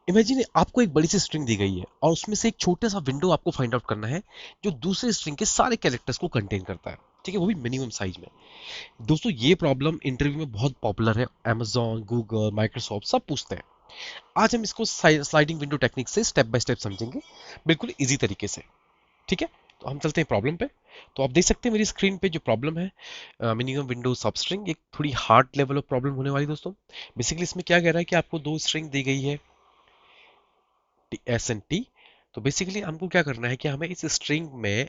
Imagine आपको एक बड़ी सी स्ट्रिंग दी गई है और उसमें से एक छोटा सा विंडो आपको फाइंड आउट करना है जो दूसरे स्ट्रिंग के सारे कैरेक्टर्स को कंटेन करता है। ठीक है, वो भी मिनिमम साइज में। दोस्तों ये प्रॉब्लम इंटरव्यू में बहुत पॉपुलर है, amazon गूगल माइक्रोसॉफ्ट सब पूछते हैं। आज हम इसको स्लाइडिंग विंडो टेक्निक से स्टेप बाय स्टेप समझेंगे, बिल्कुल इजी तरीके से। ठीक है, तो हम चलते हैं प्रॉब्लम पे। तो आप देख सकते हैं मेरी स्क्रीन पे जो प्रॉब्लम है, मिनिमम विंडो सब स्ट्रिंग, एक थोड़ी हार्ड लेवल ऑफ प्रॉब्लम होने वाली दोस्तों। बेसिकली इसमें क्या कह रहा है कि आपको दो स्ट्रिंग दी गई है, एस एंड टी। तो बेसिकली हमको क्या करना है कि हमें इस स्ट्रिंग में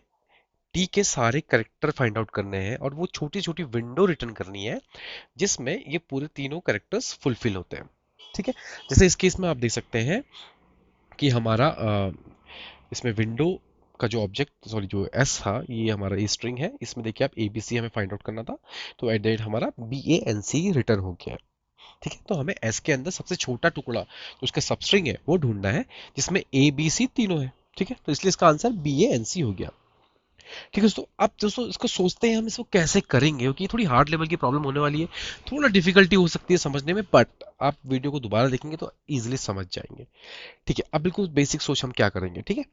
टी के सारे करेक्टर फाइंड आउट करने हैं और वो छोटी छोटी विंडो रिटर्न करनी है जिसमें ये पूरे तीनों करेक्टर्स फुलफिल होते हैं। ठीक है, जैसे इस केस में आप देख सकते हैं कि हमारा इसमें विंडो का जो ऑब्जेक्ट, सॉरी जो एस था, ये हमारा ए स्ट्रिंग है। इसमें देखिए आप ए बी सी हमें फाइंड आउट करना था, तो एट द एंड हमारा B A N C return हो गया है। ठीक है, तो हमें एस के अंदर सबसे छोटा टुकड़ा जो उसका सबस्ट्रिंग है वो ढूंढना है जिसमें ए बी सी तीनों है। ठीक है, तो इसलिए इसका answer B A N C हो गया। ठीक है दोस्तों, अब दोस्तों इसको सोचते हैं हम इसको कैसे करेंगे, क्योंकि ये थोड़ी हार्ड लेवल की प्रॉब्लम होने वाली है। थोड़ा डिफिकल्टी हो सकती है समझने में, बट आप वीडियो को दोबारा देखेंगे तो इजीली समझ जाएंगे। ठीक है, अब बिल्कुल बेसिक सोच हम क्या करेंगे। ठीक है,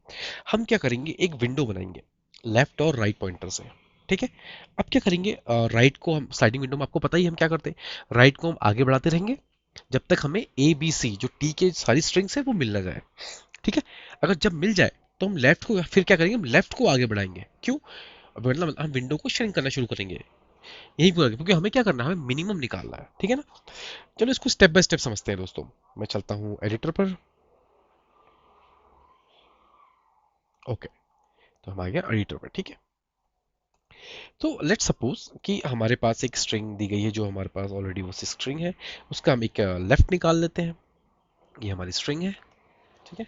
हम क्या करेंगे, एक विंडो बनाएंगे लेफ्ट और राइट पॉइंटर से। ठीक है, अब क्या करेंगे, राइट को हम स्लाइडिंग विंडो में आपको पता ही हम क्या करते हैं, राइट को हम आगे बढ़ाते रहेंगे जब तक हमें ए बी सी जो टी के सारी स्ट्रिंग्स है वो मिल ना जाए। ठीक है, अगर जब मिल जाए तो हम लेफ्ट को फिर क्या करेंगे, हम लेफ्ट को आगे बढ़ाएंगे। क्यों? मतलब हम विंडो को श्रिंक करना शुरू करेंगे। यही पूरा, क्योंकि हमें क्या करना है, हमें मिनिमम निकालना है। ठीक है ना, चलो इसको स्टेप बाय स्टेप समझते हैं दोस्तों। मैं चलता हूँ एडिटर पर। ओके, तो हम आ गए एडिटर पर। ठीक है, तो लेट्स सपोज कि हमारे पास एक स्ट्रिंग दी गई है, जो हमारे पास ऑलरेडी वो स्ट्रिंग है, उसका हम एक लेफ्ट निकाल लेते हैं। ये हमारी स्ट्रिंग है। ठीक है,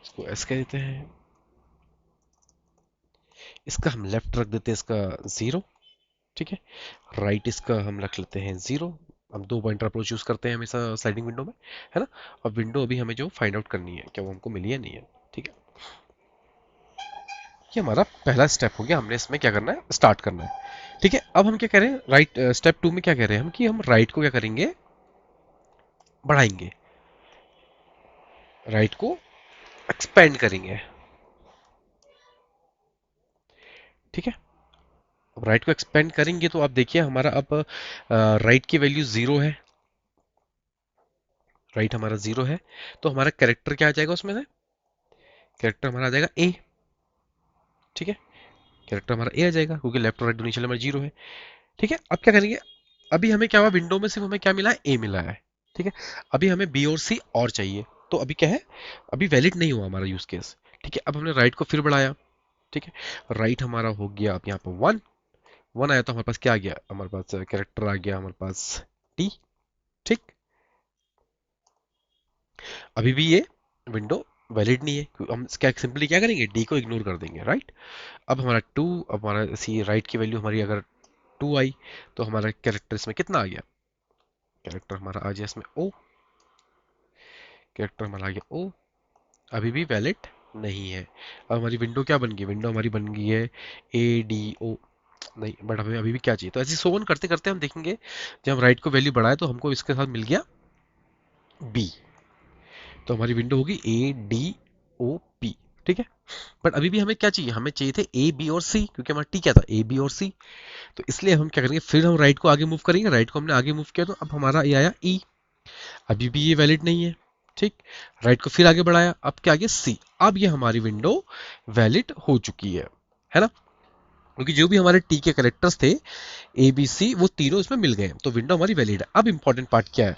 इसको एस कह देते हैं, इसका हम लेफ्ट रख देते हैं इसका जीरो। ठीक है, राइट इसका हम रख लेते हैं जीरो। हम दो पॉइंटर अप्रोच यूज करते हैं हमेशा स्लाइडिंग विंडो में, है ना। और विंडो अभी हमें जो फाइंड आउट करनी है क्या वो हमको मिली है नहीं है। ठीक है, ये हमारा पहला स्टेप हो गया, हमने इसमें क्या करना है, स्टार्ट करना है। ठीक है, अब हम क्या करें, राइट स्टेप टू में क्या कह रहे हैं हम कि हम राइट को क्या करेंगे, बढ़ाएंगे, राइट को एक्सपेंड करेंगे। ठीक है, अब राइट को एक्सपेंड करेंगे तो आप देखिए हमारा अब राइट की वैल्यू जीरो है, राइट हमारा जीरो है, तो हमारा कैरेक्टर क्या आ जाएगा उसमें से, कैरेक्टर हमारा आ जाएगा ए। ठीक है, कैरेक्टर हमारा ए आ जाएगा क्योंकि लेफ्ट और राइट दोनों इनिशियल हमारा जीरो है। ठीक है, अब क्या करेंगे, अभी हमें क्या हुआ, विंडो में सिर्फ हमें क्या मिला है, ए मिला है। ठीक है, अभी हमें बी और सी और चाहिए, तो अभी क्या है, अभी वैलिड नहीं हुआ हमारा यूज केस। ठीक है, अब हमने राइट को फिर बढ़ाया। ठीक है, राइट हमारा हो गया अब यहाँ पर वन, वन आया तो हमारे पास क्या आ गया, हमारे पास कैरेक्टर आ गया हमारे पास टी। ठीक, अभी भी ये विंडो वैलिड नहीं है, हम क्या सिंपली क्या करेंगे, डी को इग्नोर कर देंगे। राइट, अब हमारा टू, अब हमारा सी राइट की वैल्यू हमारी अगर टू आई तो हमारा कैरेक्टर इसमें कितना आ गया, कैरेक्टर हमारा आ गया इसमें ओ, कैरेक्टर हमारा आ गया ओ, अभी भी वैलिड नहीं है। अब हमारी विंडो क्या बन गई, विंडो हमारी बन गई है ए डी ओ, नहीं, बट हमें अभी भी क्या चाहिए, तो ऐसे सो ऑन करते करते हम देखेंगे जब हम राइट को वैल्यू बढ़ाए तो हमको इसके साथ मिल गया बी, तो हमारी विंडो होगी ए डी ओ पी। ठीक है, बट अभी भी हमें क्या चाहिए, हमें चाहिए थे ए बी और सी, क्योंकि हमारा टी क्या था, ए बी और सी। तो इसलिए हम क्या करेंगे, फिर हम राइट को आगे मूव करेंगे, राइट को हमने आगे मूव किया तो अब हमारा ये आया ई, अभी भी ये वैलिड नहीं है। ठीक, राइट को फिर आगे बढ़ाया, अब क्या आ गया सी, अब ये हमारी विंडो वैलिड हो चुकी है ना, क्योंकि जो भी हमारे टी के करेक्टर्स थे ए बी सी वो तीनों इसमें मिल गए, तो विंडो हमारी वैलिड है। अब इंपॉर्टेंट पार्ट क्या है,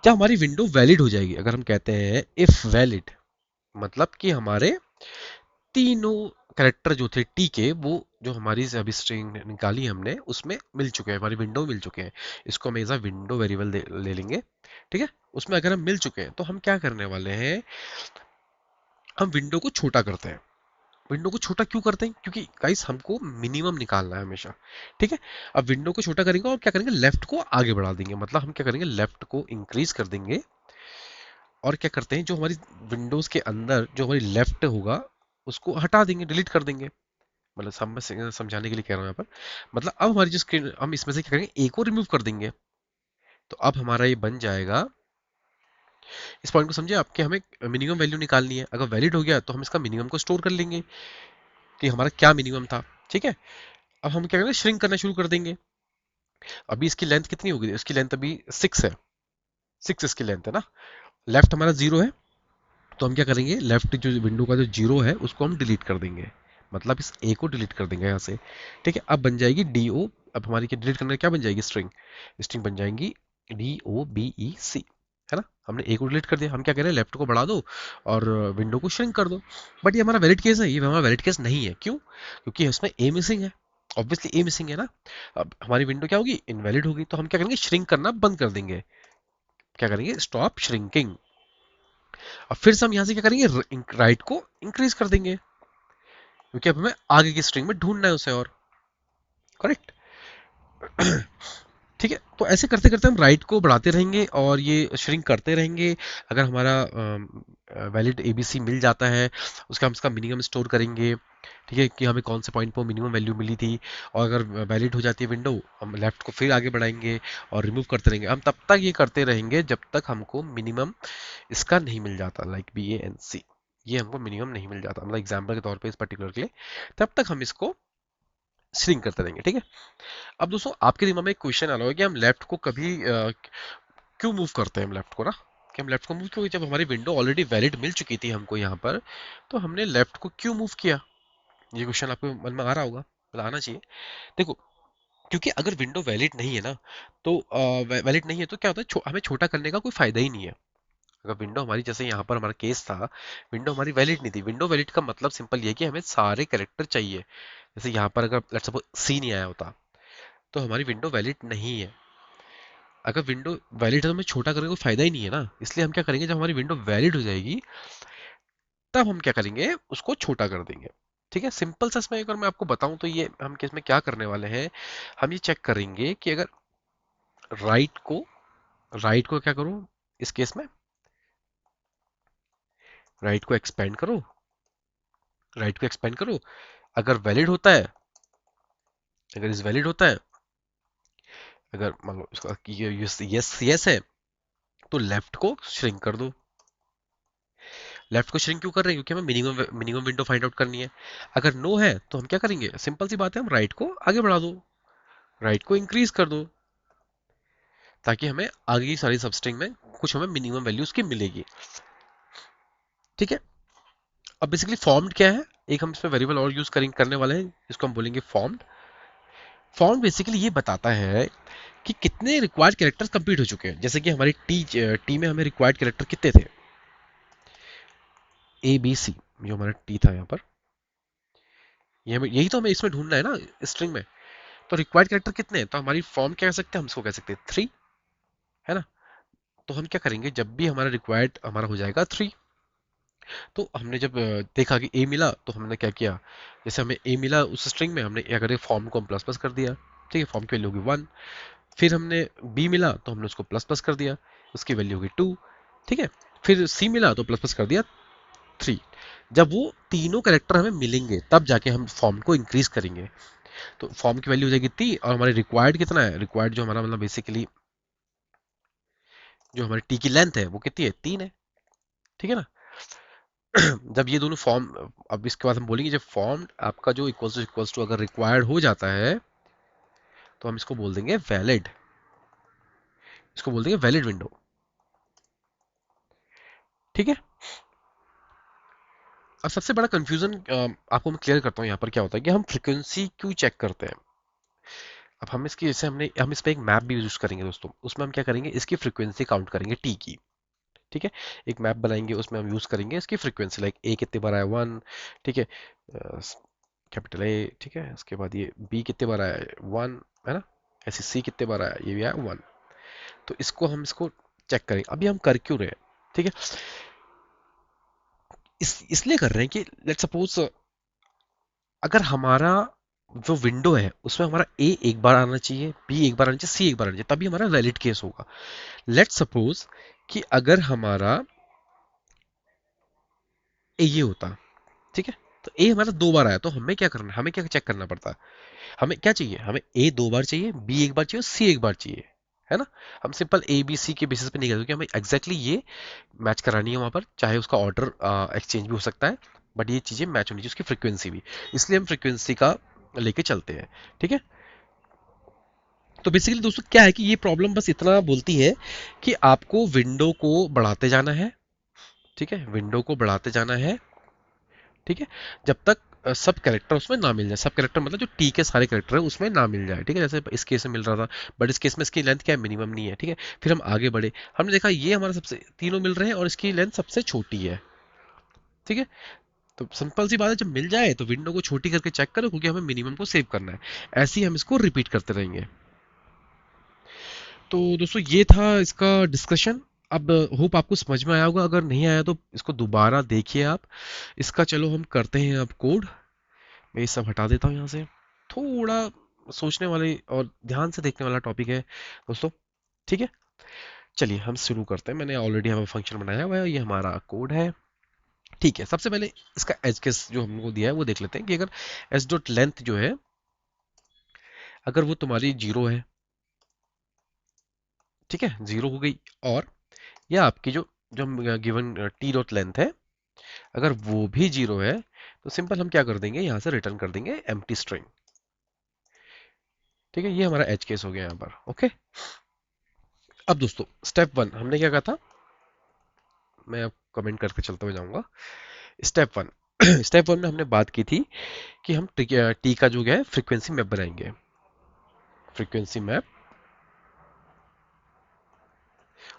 क्या हमारी विंडो वैलिड हो जाएगी अगर हम कहते हैं इफ वैलिड, मतलब कि हमारे तीनों करेक्टर जो थे टी के वो जो हमारी अभी स्ट्रिंग निकाली हमने उसमें मिल चुके हैं, हमारी विंडो में मिल चुके हैं। इसको हम एज अ विंडो वेरिएबल ले लेंगे। ठीक है, उसमें अगर हम मिल चुके हैं तो हम क्या करने वाले हैं, हम विंडो को छोटा करते हैं। विंडो को छोटा क्यों करते हैं, क्योंकि गाइस हमको मिनिमम निकालना है हमेशा। ठीक है, अब विंडो को छोटा करेंगे और क्या करेंगे, लेफ्ट को आगे बढ़ा देंगे, मतलब हम क्या करेंगे, लेफ्ट को इंक्रीज कर देंगे। और क्या करते हैं, जो हमारी विंडोज के अंदर जो हमारी लेफ्ट होगा उसको हटा देंगे, डिलीट कर देंगे। मतलब समझाने के लिए कह रहा हूँ यहाँ पर, मतलब अब हमारी जो स्क्रीन, हम इसमें से क्या करेंगे, ए को रिमूव कर देंगे। तो अब हमारा ये बन जाएगा इस पॉइंट को समझे आपके, हमें मिनिमम वैल्यू निकालनी है। अगर वैलिड हो गया तो हम इसका मिनिमम को स्टोर कर लेंगे कि हमारा क्या मिनिमम था। ठीक है, अब हम क्या करेंगे, श्रिंक करना शुरू कर देंगे। अभी इसकी लेंथ कितनी होगी, इसकी लेंथ अभी 6 है, 6 इसकी लेंथ है ना। लेफ्ट हमारा 0 है, तो हम क्या करेंगे, लेफ्ट जो विंडो का जो 0 है उसको हम डिलीट कर देंगे, मतलब इस ए को डिलीट कर देंगे यहाँ से। ठीक है, अब बन जाएगी डी ओ, अब हमारी क्या डिलीट करने का क्या बन जाएगी, स्ट्रिंग, स्ट्रिंग बन जाएंगी DOBEC, है ना। हमने ए को डिलीट कर दिया, हम क्या करें, लेफ्ट को बढ़ा दो और विंडो को श्रिंक कर दो। बट ये हमारा वैलिड केस है, ये हमारा वैलिड केस नहीं है। क्यों? क्योंकि इसमें ए मिसिंग है, ऑब्वियसली ए मिसिंग है ना। अब हमारी विंडो क्या होगी, इनवैलिड होगी, तो हम क्या करेंगे, श्रिंक करना बंद कर देंगे। क्या करेंगे, स्टॉप श्रिंकिंग। अब फिर से हम यहाँ से क्या करेंगे, राइट को इंक्रीज कर देंगे, क्योंकि अब हमें आगे की स्ट्रिंग में ढूंढना है उसे, और करेक्ट। ठीक है, तो ऐसे करते करते हम राइट को बढ़ाते रहेंगे और ये श्रिंक करते रहेंगे। अगर हमारा वैलिड एबीसी मिल जाता है, उसका हम इसका मिनिमम स्टोर करेंगे। ठीक है, कि हमें कौन से पॉइंट पर मिनिमम वैल्यू मिली थी, और अगर वैलिड हो जाती है विंडो, हम लेफ्ट को फिर आगे बढ़ाएंगे और रिमूव करते रहेंगे। हम तब तक ये करते रहेंगे जब तक हमको मिनिमम इसका नहीं मिल जाता, लाइक BANC, ये हमको मिनिमम नहीं मिल जाता, मतलब एग्जाम्पल के तौर पे इस पर्टिकुलर के लिए, तब तक हम इसको श्रिंक करते रहेंगे। ठीक है, अब दोस्तों आपके दिमाग में एक क्वेश्चन आ रहा होगा कि हम लेफ्ट को कभी क्यों मूव करते हैं, हम लेफ्ट को ना, कि हम लेफ्ट को मूव क्यों, जब हमारी विंडो ऑलरेडी वैलिड मिल चुकी थी हमको यहाँ पर, तो हमने लेफ्ट को क्यों मूव किया। ये क्वेश्चन आपके मन में आ रहा होगा, मतलब आना चाहिए। देखो, क्योंकि अगर विंडो वैलिड नहीं है ना, तो वैलिड नहीं है तो क्या होता है, हमें छोटा करने का कोई फायदा ही नहीं है। अगर विंडो हमारी, जैसे यहाँ पर हमारा केस था, विंडो हमारी वैलिड नहीं थी। विंडो वैलिड का मतलब सिंपल ये है कि हमें सारे कैरेक्टर चाहिए। जैसे यहाँ पर अगर लेट्स सपोज सी नहीं आया होता, तो हमारी विंडो वैलिड नहीं है। अगर विंडो वैलिड है तो हमें छोटा करने का कोई फायदा ही नहीं है ना, इसलिए हम क्या करेंगे, जब हमारी विंडो वैलिड हो जाएगी तब हम क्या करेंगे, उसको छोटा कर देंगे। ठीक है, सिंपल सा इसमें अगर मैं आपको बताऊं तो ये हम किस में क्या करने वाले हैं, हम ये चेक करेंगे कि अगर राइट को राइट को क्या करूं, इस केस में राइट को एक्सपेंड करो, राइट को एक्सपेंड करो, अगर वैलिड होता है, अगर इस वैलिड होता है, अगर मान लो इसका ये यस यस है, तो लेफ्ट को श्रिंक कर दो। लेफ्ट को श्रिंक क्यों कर रहे हैं, क्योंकि हमें मिनिमम विंडो फाइंड आउट करनी है। अगर नो है तो हम क्या करेंगे, सिंपल सी बात है, हम राइट को आगे बढ़ा दो, राइट को इंक्रीज कर दो, ताकि हमें आगे की सारी सबस्ट्रिंग में कुछ हमें मिनिमम वैल्यू उसकी मिलेगी। ठीक है, अब बेसिकली फॉर्म्ड क्या है, एक हम इसमें वेरिएबल और यूज करेंगे, करने वाले हैं, इसको हम बोलेंगे फॉर्म्ड। फॉर्म बेसिकली ये बताता है कि कितने रिक्वायर्ड कैरेक्टर्स कंप्लीट हो चुके हैं। जैसे कि हमारी टी में हमें रिक्वायर्ड कैरेक्टर कितने थे, ABC, जो हमारा टी था यहाँ पर, ये हमें, यही तो हमें इसमें ढूंढना है ना, स्ट्रिंग में। तो रिक्वायर्ड कैरेक्टर कितने हैं, तो हमारी फॉर्म क्या कह सकते हैं, हम इसको कह सकते हैं 3, है ना। तो हम क्या करेंगे, जब भी हमारा रिक्वायर्ड हमारा हो जाएगा 3, तो हमने जब देखा कि ए मिला, तो हमने क्या किया, जैसे हमें ए मिला उस स्ट्रिंग में, हमने क्या करें, फॉर्म को हम प्लस प्लस कर दिया। ठीक है, फॉर्म की वैल्यू होगी 1। फिर हमने बी मिला तो हमने उसको प्लस प्लस कर दिया, उसकी वैल्यू होगी 2। ठीक है, फिर सी मिला तो प्लस प्लस कर दिया 3। जब वो तीनों कैरेक्टर हमें मिलेंगे तब जाके हम फॉर्म को इंक्रीज करेंगे। तो फॉर्म की वैल्यू हो जाएगी 3, और हमारे रिक्वायर्ड कितना है, रिक्वायर्ड जो हमारा मतलब बेसिकली जो हमारी टी की लेंथ है वो कितनी है, 3 है। ठीक है ना। जब ये दोनों फॉर्म, अब इसके बाद हम बोलेंगे जब फॉर्म आपका जो इक्वल्स टू अगर रिक्वायर्ड हो जाता है, तो हम इसको बोल देंगे वैलिड, इसको बोल देंगे वैलिड विंडो। ठीक है, अब सबसे बड़ा कंफ्यूजन आपको मैं क्लियर करता हूँ, यहाँ पर क्या होता है कि हम फ्रीक्वेंसी क्यों चेक करते हैं। अब हम इसकी, जैसे हम इस पे एक मैप भी यूज करेंगे दोस्तों, उसमें हम क्या करेंगे, इसकी फ्रीक्वेंसी काउंट करेंगे टी की। ठीक है, एक मैप बनाएंगे, उसमें हम यूज करेंगे इसकी फ्रीक्वेंसी, लाइक ए कितने बार आया, 1। ठीक है, कैपिटल ए। ठीक है, उसके बाद ये बी कितने बार आया, 1, है ना। ऐसे सी कितने बार आया, ये भी आया 1। तो इसको हम इसको चेक करेंगे। अभी हम कर क्यों रहे हैं, ठीक है, इसलिए कर रहे हैं कि लेट्स सपोज अगर हमारा जो विंडो है उसमें हमारा ए एक बार आना चाहिए, बी एक बार आना चाहिए, सी एक बार आना चाहिए, तभी हमारा वैलिड केस होगा। लेट्स सपोज कि अगर हमारा ए ये होता, ठीक है, तो ए हमारा 2 बार आया, तो हमें क्या करना, हमें क्या चेक करना पड़ता, हमें क्या चाहिए, हमें ए 2 बार चाहिए, बी एक बार चाहिए, सी एक बार चाहिए। है ना। हम सिंपल ए बी सी के बेसिस पे नहीं करते, क्योंकि हमें एग्जैक्टली ये मैच करानी है वहाँ पर, चाहे उसका ऑर्डर एक्सचेंज भी हो सकता है, बट ये चीज़ें मैच होनी चाहिए, उसकी फ्रिक्वेंसी भी। इसलिए हम फ्रिक्वेंसी का लेके चलते हैं। ठीक है। तो बेसिकली दोस्तों क्या है कि ये प्रॉब्लम बस इतना बोलती है कि आपको विंडो को बढ़ाते जाना है। ठीक है, विंडो को बढ़ाते जाना है। ठीक है, जब तक सब कैरेक्टर उसमें ना मिल जाए। सब कैरेक्टर मतलब जो टी के सारे कैरेक्टर है उसमें ना मिल जाए। ठीक है, जैसे इस केस में मिल रहा था, बट इस केस में इसकी लेंथ क्या है, मिनिमम नहीं है। ठीक है, फिर हम आगे बढ़े, हमने देखा ये हमारा सबसे तीनों मिल रहे हैं और इसकी लेंथ सबसे छोटी है। ठीक है, तो सिंपल सी बात है, जब मिल जाए तो विंडो को छोटी करके चेक करो, क्योंकि हमें मिनिमम को सेव करना है। ऐसे ही हम इसको रिपीट करते रहेंगे। तो दोस्तों ये था इसका डिस्कशन। अब होप आपको समझ में आया होगा, अगर नहीं आया तो इसको दोबारा देखिए आप। इसका चलो हम करते हैं अब कोड। मैं ये सब हटा देता हूँ यहाँ से। थोड़ा सोचने वाले और ध्यान से देखने वाला टॉपिक है दोस्तों। ठीक है, चलिए हम शुरू करते हैं। मैंने ऑलरेडी हमें फंक्शन बनाया हुआ है, ये हमारा कोड है। ठीक है, सबसे पहले इसका एज केस जो हमको दिया है वो देख लेते हैं कि अगर एस डॉट लेंथ जो है, अगर वो तुम्हारी जीरो है, ठीक है, जीरो हो गई, और या आपकी जो जो गिवन टी डॉट लेंथ है, अगर वो भी जीरो है, तो सिंपल हम क्या कर देंगे, यहाँ से रिटर्न कर देंगे एम्प्टी स्ट्रिंग। ठीक है, ये हमारा एज केस हो गया यहाँ पर। ओके, अब दोस्तों स्टेप वन हमने क्या कहा था, मैं अब कमेंट करके चलते हुए जाऊंगा। स्टेप वन स्टेप वन में हमने बात की थी कि हम टी का जो है फ्रीक्वेंसी मैप बनाएंगे। Frequency map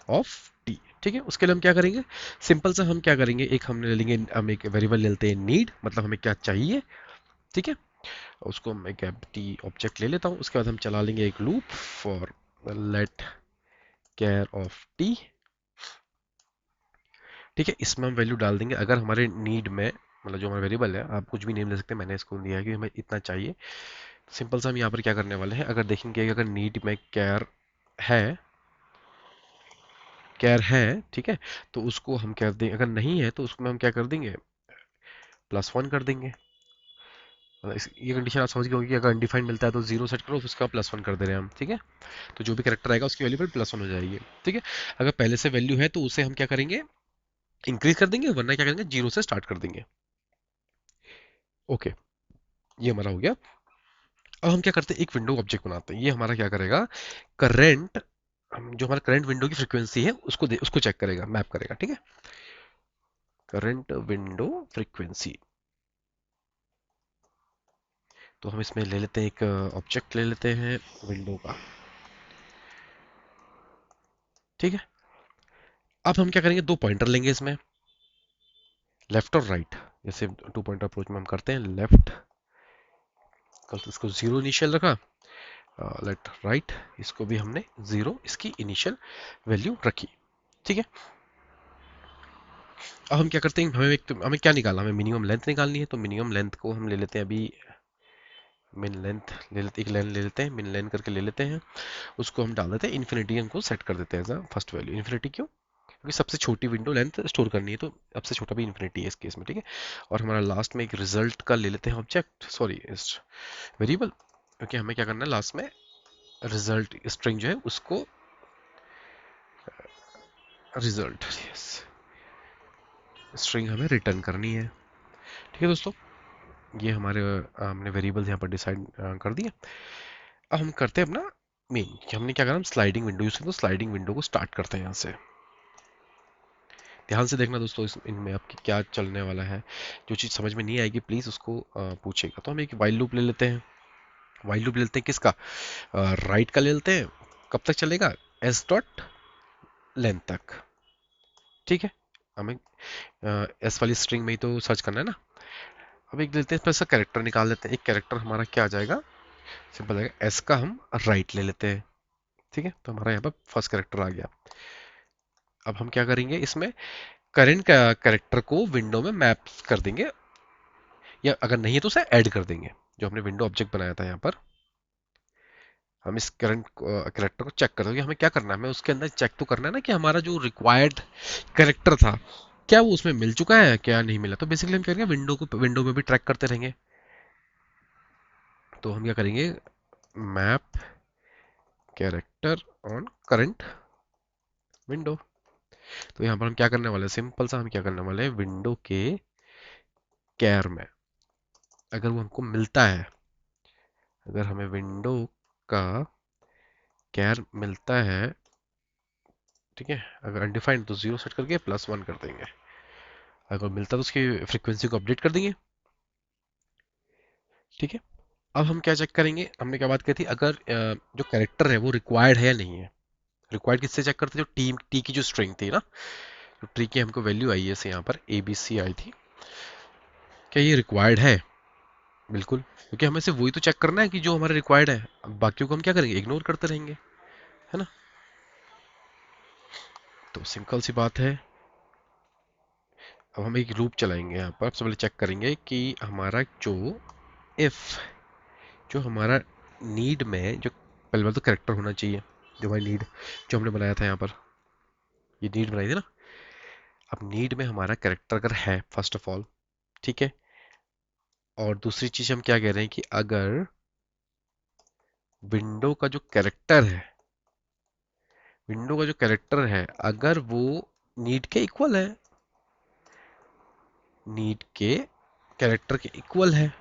of T. ठीक है, उसके लिए हम क्या करेंगे, सिंपल सा हम क्या करेंगे, एक हमने ले लेंगे, हम एक वेरिएबल ले लेते हैं नीड, मतलब हमें क्या चाहिए। ठीक है, उसको मैं एक एम्प्टी ऑब्जेक्ट ले लेता हूँ। उसके बाद हम चला लेंगे एक loop for let care of T. ठीक है, इसमें हम वैल्यू डाल देंगे अगर हमारे नीड में, मतलब जो हमारा वेरिएबल है, आप कुछ भी नेम ले सकते हैं, मैंने इसको दिया है कि हमें इतना चाहिए। सिंपल सा हम यहाँ पर क्या करने वाले हैं, अगर देखेंगे कि अगर नीड में है केयर है, ठीक है, तो उसको हम कर देंगे, अगर नहीं है तो उसमें हम क्या कर देंगे, +1 कर देंगे। मतलब ये कंडीशन आप समझ गए होंगे कि अगर अनडिफाइंड मिलता है तो जीरो सेट करो, फिर उसका +1 कर दे रहे हैं हम। ठीक है, तो जो भी कैरेक्टर आएगा उसकी वैल्यू पर +1 हो जाएगी। ठीक है, अगर पहले से वैल्यू है तो उसे हम क्या करेंगे, इंक्रीज कर देंगे, वरना क्या करेंगे, जीरो से स्टार्ट कर देंगे। ओके, ये हमारा हो गया। अब हम क्या करते हैं, एक विंडो ऑब्जेक्ट बनाते हैं। ये हमारा क्या करेगा, करंट, जो हमारा करंट विंडो की फ्रीक्वेंसी है उसको चेक करेगा, मैप करेगा। ठीक है, करंट विंडो फ्रीक्वेंसी। तो हम इसमें ले लेते हैं एक ऑब्जेक्ट ले लेते हैं विंडो का। ठीक है, अब हम क्या करेंगे, दो पॉइंटर लेंगे इसमें, लेफ्ट और राइट। जैसे टू पॉइंटर अप्रोच में हम करते हैं, लेफ्ट कल तो इसको जीरो इनिशियल रखा, लेट राइट, इसको भी हमने जीरो इसकी इनिशियल वैल्यू रखी। ठीक है, अब हम क्या करते हैं, हमें क्या निकालना, हमें मिनिमम लेंथ निकालनी है। तो मिनिमम लेंथ को हम ले लेते हैं अभी, मिन लेंथ ले लेते, एक लेंथ ले लेते हैं, मिन लेंथ करके ले लेते हैं। उसको हम डाल देते हैं इन्फिनिटी, हमको सेट कर देते हैं as a first value infinity. क्यों, क्योंकि सबसे छोटी विंडो लेंथ स्टोर करनी है, तो सबसे छोटा भी इन्फिनिटी है इस केस में। ठीक है, और हमारा लास्ट में एक रिजल्ट का ले लेते हैं ऑब्जेक्ट, सॉरी वेरिएबल, क्योंकि हमें क्या करना है लास्ट में, रिजल्ट स्ट्रिंग जो है उसको, रिजल्ट यस स्ट्रिंग हमें रिटर्न करनी है। ठीक है दोस्तों, ये हमारे हमने वेरिएबल्स यहाँ पर डिसाइड कर दिए। अब हम करते हैं अपना मेन, कि हमने क्या करना, हम स्लाइडिंग विंडो यूज करते हैं, स्लाइडिंग विंडो को स्टार्ट करते हैं यहाँ से। ध्यान से देखना दोस्तों, इनमें आपकी क्या चलने वाला है। जो चीज़ समझ में नहीं आएगी प्लीज़ उसको पूछेगा। तो हम एक वाइल लूप ले लेते हैं। वाइल लूप ले लेते हैं किसका, राइट का ले लेते हैं। कब तक चलेगा, एस डॉट लेंथ तक। ठीक है, हमें एस वाली स्ट्रिंग में ही तो सर्च करना है ना। अब एक लेते हैं, इसमें से कैरेक्टर निकाल लेते हैं। एक कैरेक्टर हमारा क्या आ जाएगा, सिंपल आएगा, एस का हम राइट ले लेते हैं। ठीक है, तो हमारा यहाँ पर फर्स्ट कैरेक्टर आ गया। अब हम क्या करेंगे, इसमें करंट कैरेक्टर को विंडो में मैप कर देंगे, या अगर नहीं है तो उसे ऐड कर देंगे। जो हमने विंडो ऑब्जेक्ट बनाया था यहाँ पर, हम इस करंट कैरेक्टर को चेक कर देंगे। हमें क्या करना है, हमें उसके अंदर चेक तो करना है ना कि हमारा जो रिक्वायर्ड कैरेक्टर था, क्या वो उसमें मिल चुका है, क्या नहीं मिला। तो बेसिकली हम करेंगे, विंडो में भी ट्रैक करते रहेंगे। तो हम क्या करेंगे, map character on current window. तो यहाँ पर हम क्या करने वाले हैं, सिंपल सा हम क्या करने वाले हैं, विंडो के कैर में अगर वो हमको मिलता है, अगर हमें विंडो का कैर मिलता है, ठीक है, अगर अनडिफाइंड तो 0 सेट करके +1 कर देंगे, अगर मिलता है तो उसकी फ्रीक्वेंसी को अपडेट कर देंगे। ठीक है, अब हम क्या चेक करेंगे, हमने क्या बात की थी, अगर जो कैरेक्टर है वो रिक्वायर्ड है या नहीं है। रिक्वायर्ड किससे चेक करते थे, जो टी की जो स्ट्रिंग थी ना, तो ट्री की हमको वैल्यू आई है से यहाँ पर ABC आई थी, क्या ये रिक्वायर्ड है? बिल्कुल, क्योंकि हमें सिर्फ वही तो चेक करना है कि जो हमारा रिक्वायर्ड है, अब बाकियों को हम क्या करेंगे, इग्नोर करते रहेंगे, है ना। तो सिंपल सी बात है, अब हम एक लूप चलाएंगे यहाँ पर, सबसे पहले चेक करेंगे कि हमारा जो इफ जो हमारा नीड में जो पहले बात तो करेक्टर होना चाहिए, जो हमारी नीड जो हमने बनाया था यहाँ पर, ये नीड बनाई थी ना, अब नीड में हमारा करेक्टर अगर है फर्स्ट ऑफ ऑल, ठीक है, और दूसरी चीज हम क्या कह रहे हैं कि अगर विंडो का जो कैरेक्टर है, विंडो का जो कैरेक्टर है अगर वो नीड के इक्वल है, नीड के कैरेक्टर के इक्वल है,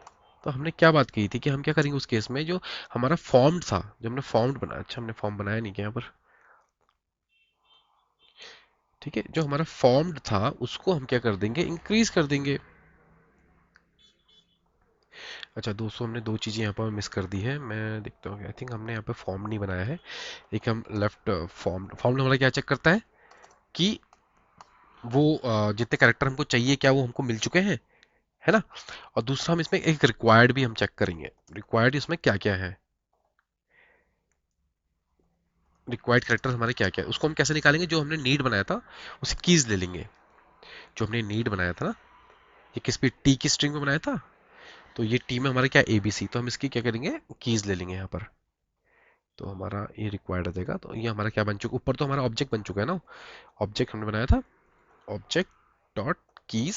तो हमने क्या बात की थी कि हम क्या करेंगे उस केस में, जो हमारा फॉर्म था, जो हमने फॉर्म बनाया, अच्छा हमने फॉर्म बनाया नहीं क्या यहाँ पर, ठीक है, जो हमारा फॉर्म्ड था उसको हम क्या कर देंगे, इंक्रीज कर देंगे। अच्छा दोस्तों, हमने दो चीज़ें यहाँ पर मिस कर दी है, मैं देखता हूँ, आई थिंक हमने यहाँ पे फॉर्म नहीं बनाया है। एक हम लेफ्ट फॉर्म, फॉर्म हमारा क्या चेक करता है कि वो जितने कैरेक्टर हमको चाहिए क्या वो हमको मिल चुके हैं, है ना। और दूसरा हम इसमें एक रिक्वायर्ड भी हम चेक करेंगे, रिक्वायर्ड इसमें क्या क्या है, रिक्वायर्ड कैरेक्टर हमारे क्या क्या है, उसको हम कैसे निकालेंगे, जो हमने नीड बनाया था उसकी कीज ले लेंगे, जो हमने नीड बनाया था ना, ये किस पे, टी की स्ट्रिंग में बनाया था, तो ये टी में हमारा क्या ABC, तो हम इसकी क्या करेंगे, कीज ले लेंगे यहाँ पर, तो हमारा ये रिक्वायर्ड आ जाएगा, तो ये हमारा क्या बन चुका, ऊपर तो हमारा ऑब्जेक्ट बन चुका है ना, ऑब्जेक्ट हमने बनाया था, ऑब्जेक्ट डॉट कीज,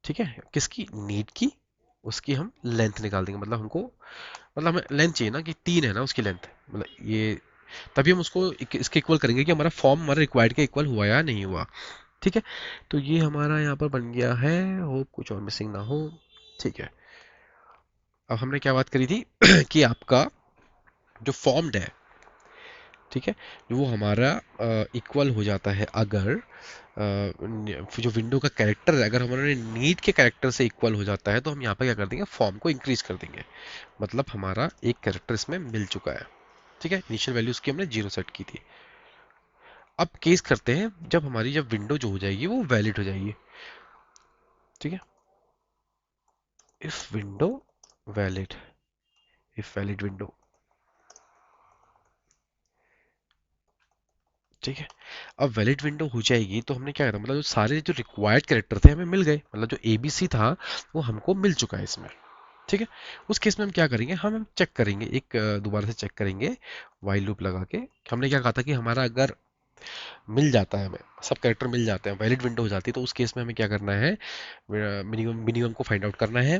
ठीक है, किसकी, नीड की, उसकी हम लेंथ निकाल देंगे, मतलब हमको, मतलब हमें लेंथ चाहिए ना कि 3 है ना उसकी लेंथ, मतलब ये, तभी हम उसको इसके इक्वल करेंगे कि हमारा फॉर्म हमारे रिक्वायर्ड के इक्वल हुआ या नहीं हुआ। ठीक है, तो ये हमारा यहाँ पर बन गया है, होप कुछ और मिसिंग ना हो। ठीक है, अब हमने क्या बात करी थी कि आपका जो फॉर्म्ड है, ठीक है, वो हमारा इक्वल हो जाता है अगर जो विंडो का कैरेक्टर है अगर हमारे नीड के कैरेक्टर से इक्वल हो जाता है, तो हम यहाँ पर क्या कर देंगे, फॉर्म को इंक्रीज कर देंगे, मतलब हमारा एक कैरेक्टर इसमें मिल चुका है। ठीक है, इनिशियल वैल्यू उसकी हमने 0 सेट की थी। अब केस करते हैं जब हमारी जब विंडो जो हो जाएगी वो वैलिड हो जाएगी। ठीक है, if window valid, if valid window, ठीक है, अब वैलिड विंडो हो जाएगी तो हमने क्या करा, मतलब जो सारे जो रिक्वायर्ड कैरेक्टर थे हमें मिल गए, मतलब जो ABC था वो हमको मिल चुका है इसमें। ठीक है, उस केस में हम क्या करेंगे, हम चेक करेंगे एक दोबारा से चेक करेंगे वाइल लूप लगा के। हमने क्या कहा था कि हमारा अगर मिल जाता है, हमें सब कैरेक्टर मिल जाते हैं, वैलिड विंडो हो जाती है, तो उस केस में हमें क्या करना है, मिनिमम मिनिमम को फाइंड आउट करना है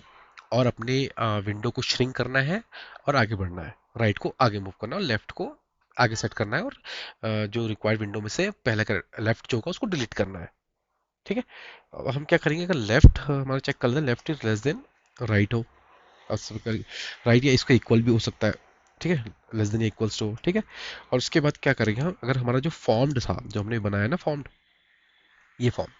और अपने विंडो को श्रिंक करना है और आगे बढ़ना है, राइट को आगे मूव करना है और लेफ्ट को आगे सेट करना है, और जो रिक्वायर्ड विंडो में से पहला लेफ्ट जो होगा उसको डिलीट करना है। ठीक है, अब हम क्या करेंगे, अगर लेफ्ट हमारा चेक कर लें, left is less than right हो, राइट या इसका इक्वल भी हो सकता है, ठीक है, लेस देन या इक्वल्स टू, ठीक है। और उसके बाद क्या करेंगे हम, अगर हमारा जो फॉर्म्ड था, जो हमने बनाया ना फॉर्म्ड, ये फॉर्म,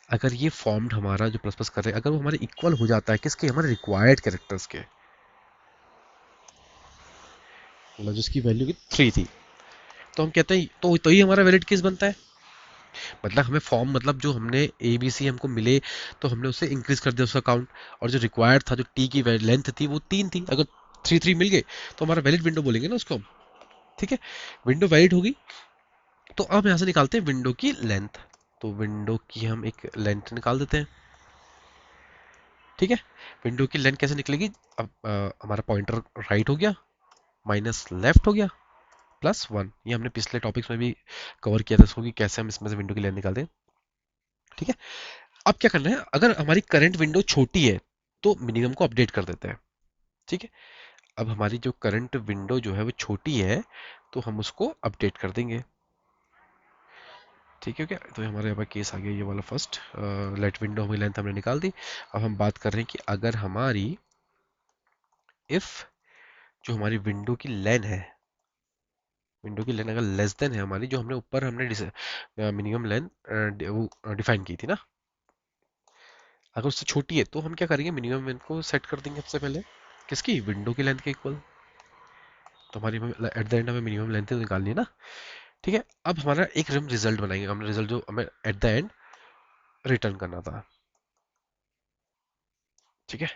अगर ये फॉर्म्ड हमारा जो प्लस प्लस कर रहे हैं अगर वो हमारे इक्वल हो जाता है किसके, हमारे रिक्वायर्ड कैरेक्टर्स के, मतलब जिसकी वैल्यू की 3 थी, तो हम कहते हैं तो ही हमारा वैलिड केस बनता है। मतलब हमें फॉर्म, मतलब जो हमने ABC हमको मिले तो हमने उसे इंक्रीज कर दिया उसका काउंट, और जो रिक्वायर्ड था जो टी की लेंथ थी वो 3 थी, अगर 3 मिल गए तो हमारा वैलिड विंडो बोलेंगे ना उसको हम। ठीक है, विंडो वैलिड होगी, तो अब यहाँ से निकालते हैं विंडो की लेंथ, तो विंडो की हम एक लेंथ निकाल देते हैं। ठीक है, विंडो की लेंथ कैसे निकलेगी, अब हमारा पॉइंटर राइट हो गया, माइनस लेफ्ट हो गया, +1, ये हमने पिछले टॉपिक्स में भी कवर किया था इसको कि कैसे हम इसमें से विंडो की लेंथ निकालते हैं। ठीक है, अब क्या करना है, अगर हमारी करंट विंडो छोटी है तो मिनिमम को अपडेट कर देते हैं। ठीक है, अब हमारी जो करंट विंडो जो है वो छोटी है, तो हम उसको अपडेट कर देंगे। ठीक है क्या? तो हमारे यहाँ पर केस आ गया ये वाला फर्स्ट। लेट विंडो हमारी लेंथ हमने निकाल दी। अब हम बात कर रहे हैं कि अगर हमारी इफ जो हमारी विंडो की लेंथ है, विंडो की लेंथ अगर लेस देन है हमारी, जो हमने ऊपर हमने मिनिमम लेंथ वो डिफाइन की थी ना, अगर उससे छोटी है तो हम क्या करेंगे, मिनिमम लेंथ को सेट कर देंगे सबसे पहले किसकी, विंडो की लेंथ के इक्वल। तो हमारी एट द एंड हमें मिनिमम लेंथ निकालनी है ना। ठीक है, अब हमारा एक हम रिजल्ट बनाएंगे, हमने रिजल्ट जो हमें एट द एंड रिटर्न करना था। ठीक है,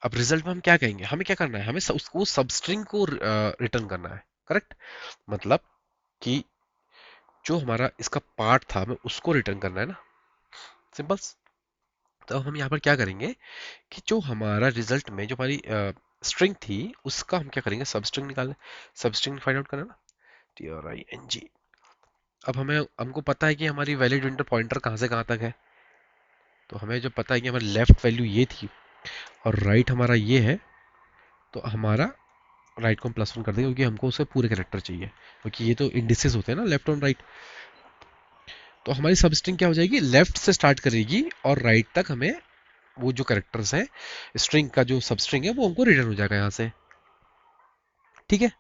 अब रिजल्ट में हम क्या कहेंगे, हमें क्या करना है, हमें उसको सबस्ट्रिंग को रिटर्न करना है। करेक्ट, मतलब कि जो हमारा इसका पार्ट था हमें उसको रिटर्न करना है ना, सिंपल। तो हम यहाँ पर क्या करेंगे कि जो हमारा रिजल्ट में जो हमारी स्ट्रिंग थी उसका हम क्या करेंगे, सब स्ट्रिंग निकालें। सब स्ट्रिंग फाइंड आउट करना ना, TRING। अब हमें हमको पता है कि हमारी वैलिड विंडो पॉइंटर कहाँ से कहाँ तक है, तो हमें जो पता है कि हमारी लेफ्ट वैल्यू ये थी और राइट हमारा ये है, तो हमारा राइट को हम +1 कर देंगे, क्योंकि हमको उसे पूरे कैरेक्टर चाहिए, क्योंकि ये तो इंडिसेस होते हैं ना, लेफ्ट और राइट। तो हमारी सब स्ट्रिंग क्या हो जाएगी, लेफ्ट से स्टार्ट करेगी और राइट तक हमें वो जो कैरेक्टर्स है स्ट्रिंग का जो सब स्ट्रिंग है वो हमको रिटर्न हो जाएगा यहाँ से। ठीक है,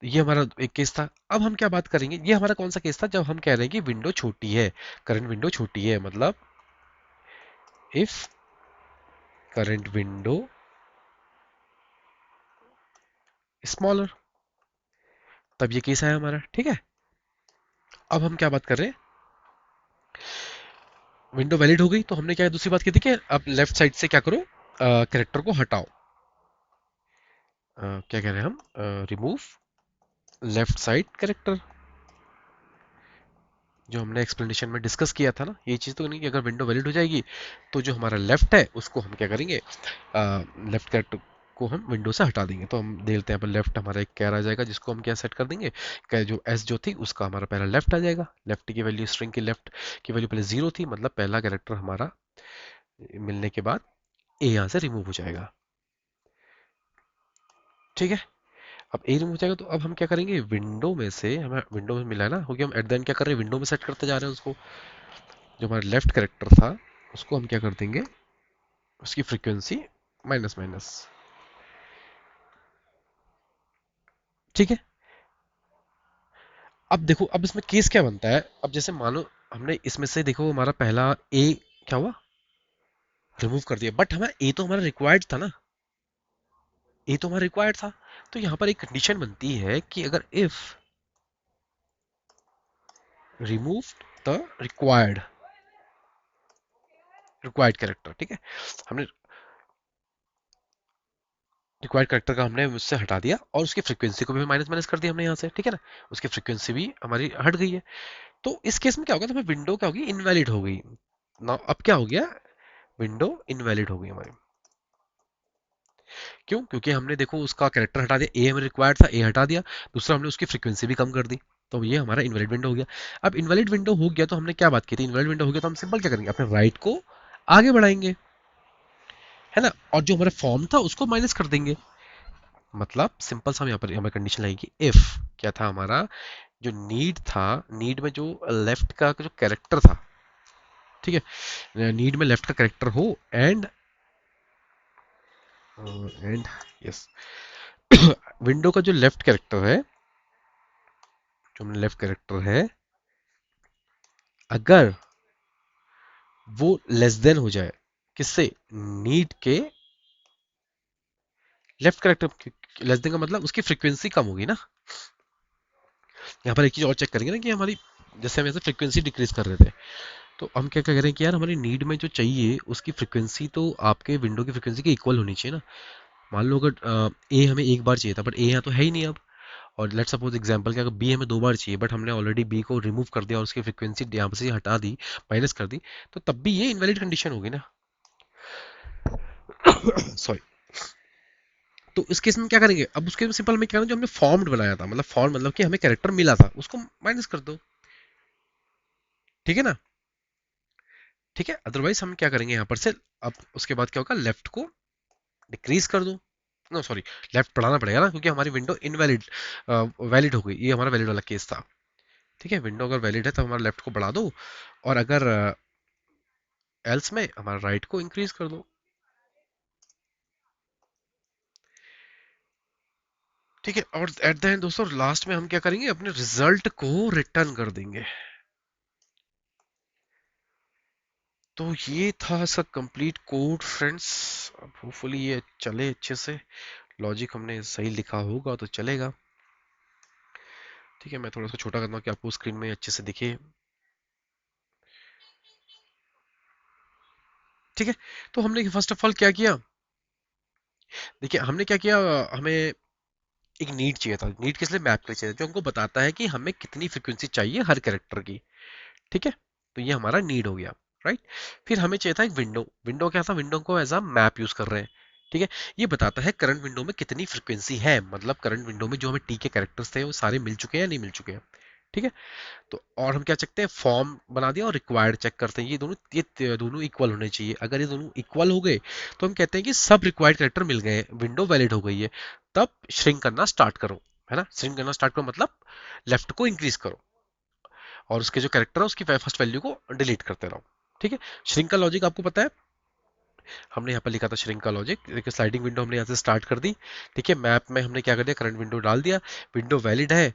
ये हमारा एक केस था। अब हम क्या बात करेंगे, ये हमारा कौन सा केस था, जब हम कह रहे हैं कि विंडो छोटी है, करंट विंडो छोटी है, मतलब इफ करंट विंडो स्मॉलर, तब ये केस है हमारा। ठीक है, अब हम क्या बात कर रहे हैं, विंडो वैलिड हो गई, तो हमने क्या दूसरी बात की थी कि अब लेफ्ट साइड से क्या करो, कैरेक्टर को हटाओ। क्या कह रहे हैं हम, रिमूव लेफ्ट साइड कैरेक्टर, जो हमने एक्सप्लेनेशन में डिस्कस किया था ना, ये चीज़ तो नहीं कि अगर विंडो वैलिड हो जाएगी तो जो हमारा लेफ्ट है उसको हम क्या करेंगे, लेफ्ट कैरेक्टर को हम विंडो से हटा देंगे। तो हम देखते हैं पर लेफ्ट हमारा एक कैर आ जाएगा, जिसको हम क्या सेट कर देंगे, जो एस जो थी उसका हमारा पहला लेफ्ट आ जाएगा। लेफ्ट की वैल्यू, स्ट्रिंग की लेफ्ट की वैल्यू पहले 0 थी, मतलब पहला कैरेक्टर हमारा मिलने के बाद ए यहाँ से रिमूव हो जाएगा। ठीक है, अब ए रिमूव हो जाएगा, तो अब हम क्या करेंगे, विंडो में से, हमें विंडो में मिला है ना, क्योंकि हम एट द एंड क्या कर रहे हैं, विंडो में सेट करते जा रहे हैं उसको। जो हमारा लेफ्ट कैरेक्टर था उसको हम क्या कर देंगे, उसकी फ्रीक्वेंसी माइनस माइनस। ठीक है, अब देखो, अब इसमें केस क्या बनता है, अब जैसे मानो हमने इसमें से देखो हमारा पहला ए क्या हुआ, रिमूव कर दिया, बट हमारा ए तो हमारा रिक्वायर्ड था ना, ए तो हमारा रिक्वायर्ड था। तो यहाँ पर एक कंडीशन बनती है कि अगर if remove the required required character, ठीक है, हमने रिक्वायर्ड कैरेक्टर का हमने उससे हटा दिया और उसकी फ्रीक्वेंसी को भी माइनस माइनस कर दिया हमने यहाँ से। ठीक है ना, उसकी फ्रीक्वेंसी भी हमारी हट गई है। तो इस केस में क्या होगा, तो हमें विंडो क्या होगी, इनवैलिड हो गई ना। अब क्या हो गया, विंडो इनवैलिड हो गई हमारी। क्यों, क्योंकि हमने देखो उसका कैरेक्टर हटा दिया, ए हमें रिक्वायर्ड था, ए हटा दिया, दूसरा हमने उसकी फ्रीक्वेंसी भी कम कर दी, तो ये हमारा इनवैलिड विंडो हो गया। अब इनवैलिड विंडो हो गया तो हमने क्या बात की थी, इनवैलिड विंडो हो गया तो हम सिंपल क्या करेंगे, अपने राइट को आगे बढ़ाएंगे, है ना, और जो हमारा फॉर्म था उसको माइनस कर देंगे। मतलब सिंपल सा हम यहाँ पर हमें कंडीशन लगेगी, इफ क्या था हमारा, जो नीड था, नीड में जो लेफ्ट का जो कैरेक्टर था, ठीक है, नीड में लेफ्ट का कैरेक्टर हो एंड एंड यस विंडो का जो लेफ्ट कैरेक्टर है, जो लेफ्ट कैरेक्टर है, अगर वो लेस देन हो जाए किससे, नीड के लेफ्ट कैरेक्टर, लेस देन का मतलब उसकी फ्रीक्वेंसी कम होगी ना। यहाँ पर एक चीज और चेक करेंगे ना कि हमारी, जैसे हम ऐसे फ्रीक्वेंसी डिक्रीज कर रहे थे, तो हम क्या कह रहे हैं कि यार हमारी नीड में जो चाहिए उसकी फ्रीक्वेंसी तो आपके विंडो की फ्रीक्वेंसी के इक्वल होनी चाहिए ना। मान लो अगर ए हमें एक बार चाहिए था बट ए यहाँ तो है ही नहीं अब, और लेट सपोज एग्जांपल कि अगर बी हमें 2 बार चाहिए बट हमने ऑलरेडी बी को रिमूव कर दिया और उसकी फ्रीक्वेंसी यहाँ से हटा दी, माइनस कर दी, तो तब भी ये इनवैलिड कंडीशन होगी ना। सॉरी। तो इस केस में क्या करेंगे, अब उसके सिंपल में क्या करना, जो हमने फॉर्म्ड बनाया था, मतलब फॉर्म मतलब कि हमें कैरेक्टर मिला था उसको माइनस कर दो। ठीक है ना, ठीक है, अदरवाइज हम क्या करेंगे यहाँ पर से, अब उसके बाद क्या होगा, लेफ्ट को डिक्रीज कर दो। नो सॉरी, लेफ्ट बढ़ाना पड़ेगा ना, क्योंकि हमारी विंडो इनवैलिड वैलिड हो गई, ये हमारा वैलिड वाला केस था। ठीक है, विंडो अगर वैलिड है तो हमारा लेफ्ट को बढ़ा दो, और अगर एल्स में हमारा राइट को इंक्रीज कर दो। ठीक है, और एट द एंड दोस्तों लास्ट में हम क्या करेंगे, अपने रिजल्ट को रिटर्न कर देंगे। तो ये था इसका कंप्लीट कोड फ्रेंड्स। अब होपफुली ये चले अच्छे से, लॉजिक हमने सही लिखा होगा तो चलेगा। ठीक है, मैं थोड़ा सा छोटा करता हूँ कि आपको स्क्रीन में अच्छे से दिखे। ठीक है, तो हमने फर्स्ट ऑफ ऑल क्या किया, देखिए हमने क्या किया, हमें एक नीड चाहिए था। नीड किस लिए, मैप के लिए चाहिए, जो हमको बताता है कि हमें कितनी फ्रिक्वेंसी चाहिए हर कैरेक्टर की। ठीक है, तो ये हमारा नीड हो गया, राइट। फिर हमें चाहिए था एक विंडो। विंडो क्या था, विंडो को एज अ मैप यूज कर रहे हैं। ठीक है, ये बताता है करंट विंडो में कितनी फ्रिक्वेंसी है, मतलब करंट विंडो में जो हमें टी के कैरेक्टर्स थे वो सारे मिल चुके हैं या नहीं मिल चुके हैं। ठीक है, तो और हम क्या चेकते हैं, फॉर्म बना दिया और रिक्वायर्ड चेक करते हैं, ये दोनों इक्वल होने चाहिए। अगर ये दोनों इक्वल हो गए तो हम कहते हैं कि सब रिक्वायर्ड कैरेक्टर मिल गए, विंडो वैलिड हो गई है। तब श्रिंक करना स्टार्ट करो, है ना। श्रिंक करना स्टार्ट करो मतलब लेफ्ट को इंक्रीज करो, और उसके जो कैरेक्टर है उसकी फर्स्ट वैल्यू को डिलीट करते रहो। ठीक है, श्रिंक का लॉजिक आपको पता है, हमने यहाँ पर लिखा था श्रिंक का लॉजिक। देखिए स्लाइडिंग विंडो हमने यहाँ से स्टार्ट कर दी। ठीक है, मैप में हमने क्या कर दिया, करंट विंडो डाल दिया, विंडो वैलिड है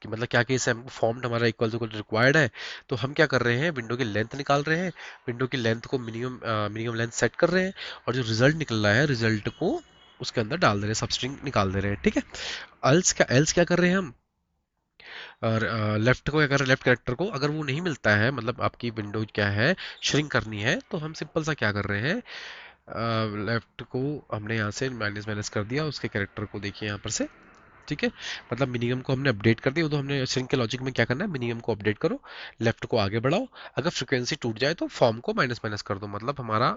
कि मतलब क्या केस है, फॉर्म्ड हमारा इक्वल टू इक्वल रिक्वायर्ड है। तो हम क्या कर रहे हैं, विंडो की लेंथ निकाल रहे हैं, विंडो की लेंथ को मिनिमम लेंथ सेट कर रहे हैं, और जो रिजल्ट निकल रहा है रिजल्ट को उसके अंदर डाल दे रहे हैं, सबस्ट्रिंग निकाल दे रहे हैं। ठीक है, एल्स क्या कर रहे हैं हम, और लेफ्ट को क्या कर रहे हैं, लेफ्ट कैरेक्टर को अगर वो नहीं मिलता है, मतलब आपकी विंडो क्या है, श्रिंक करनी है, तो हम सिंपल सा क्या कर रहे हैं, लेफ्ट को हमने यहाँ से माइनस माइनस कर दिया, उसके कैरेक्टर को देखिए यहाँ पर से। ठीक है, मतलब मिनिमम को हमने अपडेट कर दिया, वो तो हमने श्रिंक के लॉजिक में क्या करना है, मिनिमम को अपडेट करो, लेफ्ट को आगे बढ़ाओ, अगर फ्रिक्वेंसी टूट जाए तो फॉर्म को माइनस माइनस कर दो, मतलब हमारा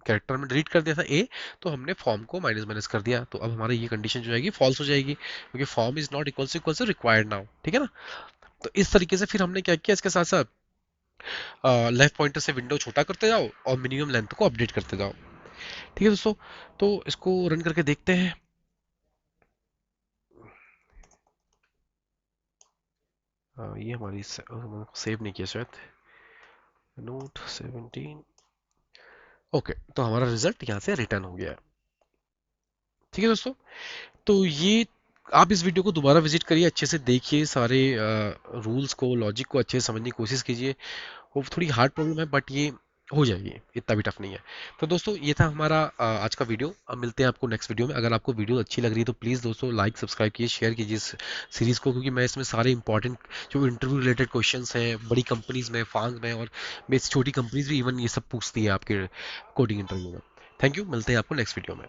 कैरेक्टर में डिलीट कर दिया था ए, तो हमने फॉर्म को माइनस माइनस कर दिया, तो अब हमारा ये कंडीशन जो आएगी फॉल्स हो जाएगी, क्योंकि form is not equal to required now. ठीक है ना, तो इस तरीके से फिर हमने क्या किया, इसके साथ साथ लेफ्ट पॉइंटर से विंडो छोटा करते जाओ और मिनिमम लेंथ को अपडेट करते जाओ। ठीक है दोस्तों, तो इसको रन करके देखते हैं। ये हमारी सेव नहीं किया शायद, नोट 17। ओके, तो हमारा रिजल्ट यहाँ से रिटर्न हो गया है। ठीक है दोस्तों, तो ये आप इस वीडियो को दोबारा विजिट करिए, अच्छे से देखिए, सारे रूल्स को, लॉजिक को अच्छे से समझने की कोशिश कीजिए। वो थोड़ी हार्ड प्रॉब्लम है बट ये हो जाएगी, इतना भी टफ नहीं है। तो दोस्तों ये था हमारा आज का वीडियो। अब मिलते हैं आपको नेक्स्ट वीडियो में। अगर आपको वीडियो अच्छी लग रही है तो प्लीज़ दोस्तों लाइक सब्सक्राइब कीजिए, शेयर कीजिए इस सीरीज़ को, क्योंकि मैं इसमें सारे इंपॉर्टेंट जो इंटरव्यू रिलेटेड क्वेश्चंस हैं, बड़ी कंपनीज में, फांग में, और मेरी छोटी कंपनीज भी इवन ये सब पूछती है आपके कोडिंग इंटरव्यू में। थैंक यू, मिलते हैं आपको नेक्स्ट वीडियो में।